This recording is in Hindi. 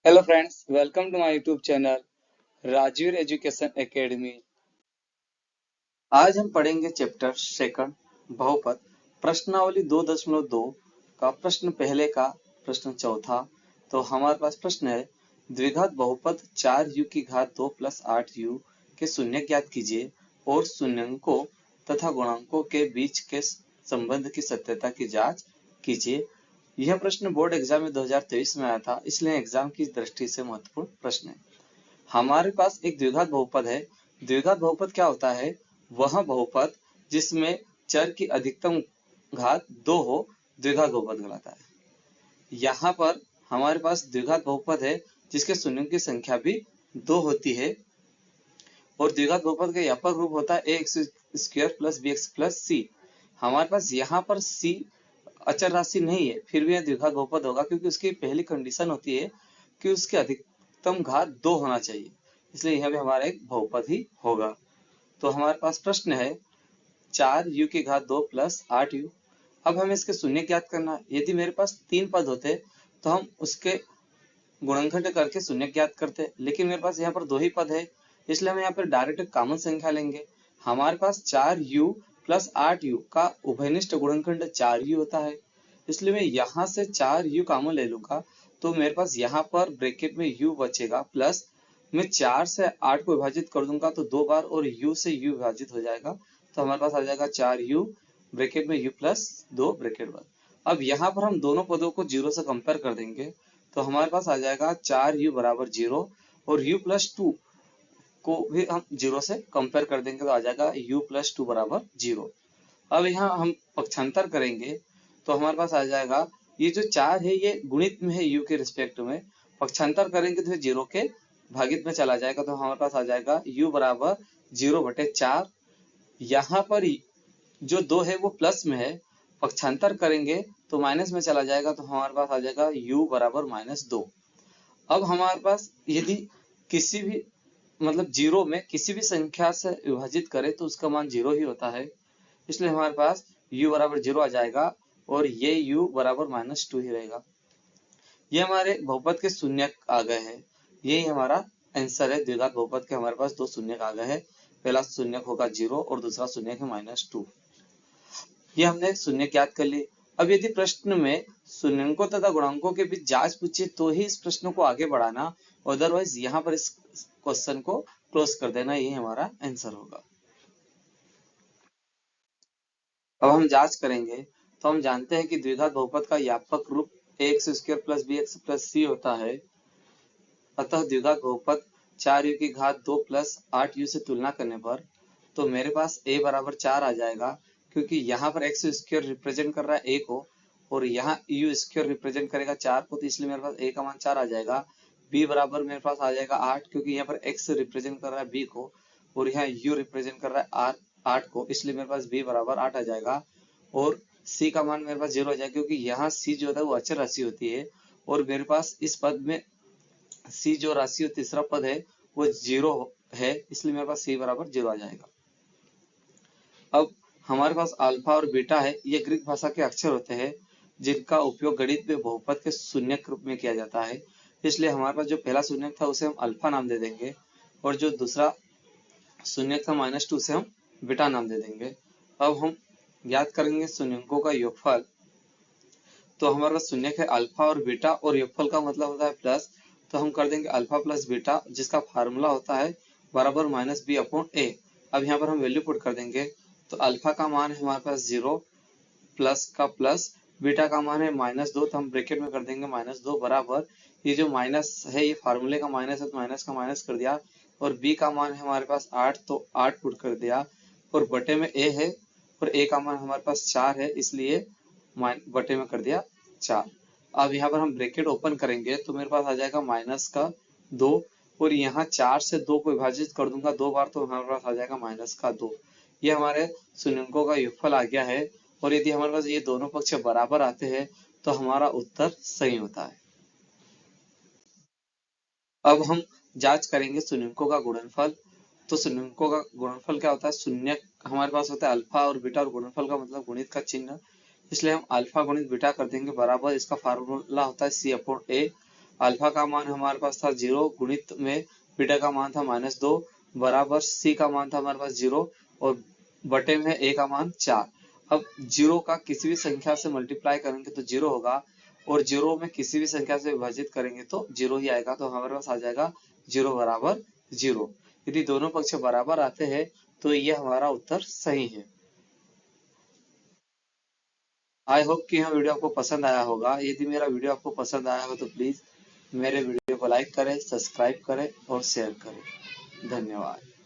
Hello friends, welcome to my YouTube channel Rajveer education academy. आज हम पढ़ेंगे चैप्टर सेकंड बहुपद प्रश्नावली 2.2 का प्रश्न पहले का प्रश्न चौथा। तो हमारे पास प्रश्न है द्विघात बहुपद 4u की घात 2 प्लस 8u के शून्य ज्ञात कीजिए और शून्यंकों तथा गुणांकों के बीच के संबंध की सत्यता की जांच कीजिए। यह प्रश्न बोर्ड एग्जाम में 2023 में आया था, इसलिए एग्जाम की दृष्टि से महत्वपूर्ण प्रश्न है। हमारे पास एक द्विघात बहुपद है। द्विघात बहुपद क्या होता है? वह बहुपद जिसमें चर की अधिकतम घात 2 हो, द्विघात बहुपद कहलाता है। यहाँ पर हमारे पास द्विघात बहुपद है जिसके शून्यों की संख्या भी 2 होती है और द्विघात बहुपद का व्यापक रूप होता है ax square plus bx plus c। हमारे पास यहाँ पर c अचर राशि नहीं है, फिर भी यह द्विघात बहुपद होगा क्योंकि उसकी पहली कंडीशन होती है कि उसके अधिकतम घात 2 होना चाहिए, इसलिए यह भी हमारा एक बहुपद ही होगा। तो हमारे पास प्रश्न है 4u की घात 2 प्लस 8u। अब हमें इसके शून्य ज्ञात करना है। यदि मेरे पास 3 पद होते तो हम उसके गुणनखंड करके शून्य ज्ञात करते, लेकिन मेरे पास यहाँ पर 2 ही पद है, इसलिए हम यहाँ पर डायरेक्ट कॉमन संख्या लेंगे। हमारे पास 4u प्लस 8u का उभयनिष्ठ गुणनखंड 4u होता है, इसलिए मैं यहाँ से 4u कॉमन ले लूंगा। तो मेरे पास यहाँ पर ब्रैकेट में u बचेगा प्लस मैं 4 से 8 को विभाजित कर दूंगा तो 2 बार और u से u विभाजित हो जाएगा, तो हमारे पास आ जाएगा 4u ब्रैकेट में u प्लस 2 ब्रैकेट बंद। अब यहाँ पर हम दोनों पदों को 0 से कंपेयर कर देंगे तो हमारे पास आ जाएगा 4u बराबर 0 और u प्लस 2 को भी हम 0 से कंपेयर कर देंगे तो आ जाएगा u प्लस 2 बराबर 0। अब यहाँ हम पक्षांतर करेंगे तो हमारे पास आ जाएगा ये जो 4 है ये गुणित में है u के रिस्पेक्ट में, पक्षांतर करेंगे तो 0 के भागित में चला जाएगा तो हमारे पास आ जाएगा u बराबर 0/4। यहाँ पर जो 2 है वो प्लस में है, पक्षांतर करेंगे तो माइनस में चला जाएगा तो हमारे पास आ जाएगा u बराबर -2। अब हमारे पास यदि किसी भी मतलब 0 में किसी भी संख्या से विभाजित करें तो उसका मान 0 ही होता है, इसलिए हमारे पास u बराबर 0 आ जाएगा और ये u बराबर -2 ही रहेगा। ये हमारे बहुपद के शून्य आ गए हैं, यही हमारा आंसर है। द्विघात बहुपद के हमारे पास 2 शून्य आ गए हैं, पहला शून्य होगा 0 और दूसरा शून्य है -2। ये हमने शून्य ज्ञात कर ली। अब यदि प्रश्न में शून्यंकों तथा गुणांकों के बीच जांच पूछे तो ही इस प्रश्न को आगे बढ़ाना, अदरवाइज यहाँ पर इस क्वेश्चन को क्लोज कर देना, यही हमारा आंसर होगा। अब हम जांच करेंगे तो हम जानते हैं कि द्विघात बहुपद का व्यापक रूप ax square plus bx plus c होता है, अतः द्विघात बहुपद 4u की घात 2 प्लस 8u से तुलना करने पर तो मेरे पास a बराबर 4 आ जाएगा, क्योंकि यहाँ पर x स्क्वायर रिप्रेजेंट कर रहा है a को और यहाँ u स्क्वायर रिप्रेजेंट करेगा 4 को, तो इसलिए मेरे पास a का मान 4 आ जाएगा। b बराबर मेरे पास आ जाएगा 8, क्योंकि यहाँ पर x रिप्रेजेंट कर रहा है b को और यहाँ u रिप्रेजेंट कर रहा है 8 को, इसलिए मेरे पास b बराबर 8 आ जाएगा। और c का मान मेरे पास 0 आ जाएगा, क्योंकि यहाँ c जो होता है वो अचर राशि होती है और मेरे पास इस पद में c जो राशि और तीसरा पद है वो 0 है, इसलिए मेरे पास c बराबर 0 आ जाएगा। अब हमारे पास अल्फा और बीटा है, ये ग्रीक भाषा के अक्षर होते हैं जिनका उपयोग गणित में बहुपद के शून्यक रूप में किया जाता है, इसलिए हमारे पास जो पहला शून्यक था उसे हम अल्फा नाम दे देंगे और जो दूसरा शून्यक था -2 से हम बीटा नाम दे देंगे। अब हम ज्ञात करेंगे शून्यकों का योगफल, तो हमारे पास शून्यक है अल्फा और बीटा और योगफल का मतलब होता है प्लस, तो हम कर देंगे अल्फा प्लस बीटा जिसका फार्मूला होता है बराबर -b/a। अब यहाँ पर हम वैल्यू पुट कर देंगे तो अल्फा का मान है हमारे पास 0 प्लस का प्लस, बीटा का मान है -2 तो हम ब्रैकेट में कर देंगे -2 बराबर, ये जो माइनस है ये फार्मूले का माइनस है तो माइनस का माइनस कर दिया और b का मान है हमारे पास 8 तो 8 पुट कर दिया और बटे में a है और a का मान हमारे पास 4 है, इसलिए बटे में कर दिया 4। अब यहाँ पर हम ब्रैकेट ओपन करेंगे तो मेरे पास आ जाएगा -2 और यहाँ 4 से 2 को विभाजित कर दूंगा 2 बार तो हमारे पास आ जाएगा -2। ये हमारे शून्यकों का योगफल आ गया है और यदि हमारे पास ये दोनों पक्ष बराबर आते हैं तो हमारा उत्तर सही होता है। अब हम जांच करेंगे शून्यकों का गुणनफल। तो शून्यकों का गुणनफल क्या होता है? शून्य हमारे पास होता है अल्फा और बीटा और गुणनफल का मतलब गुणित का चिन्ह, इसलिए हम अल्फा गुणित बीटा कर देंगे बराबर, इसका फार्मूला होता है c/a। अल्फा का मान हमारे पास था 0, गुणित में बीटा का मान था -2, बराबर सी का मान था हमारे पास 0 और बटे में ए का मान 4। अब 0 का किसी भी संख्या से मल्टीप्लाई करेंगे तो 0 होगा और 0 में किसी भी संख्या से विभाजित करेंगे तो 0 ही आएगा, तो हमारे पास आ जाएगा 0 बराबर 0। यदि दोनों पक्ष बराबर आते हैं तो ये हमारा उत्तर सही है। आई होप कि यह वीडियो आपको पसंद आया होगा। यदि मेरा वीडियो आपको पसंद आया हो तो प्लीज मेरे वीडियो को लाइक करें, सब्सक्राइब करें और शेयर करें। धन्यवाद।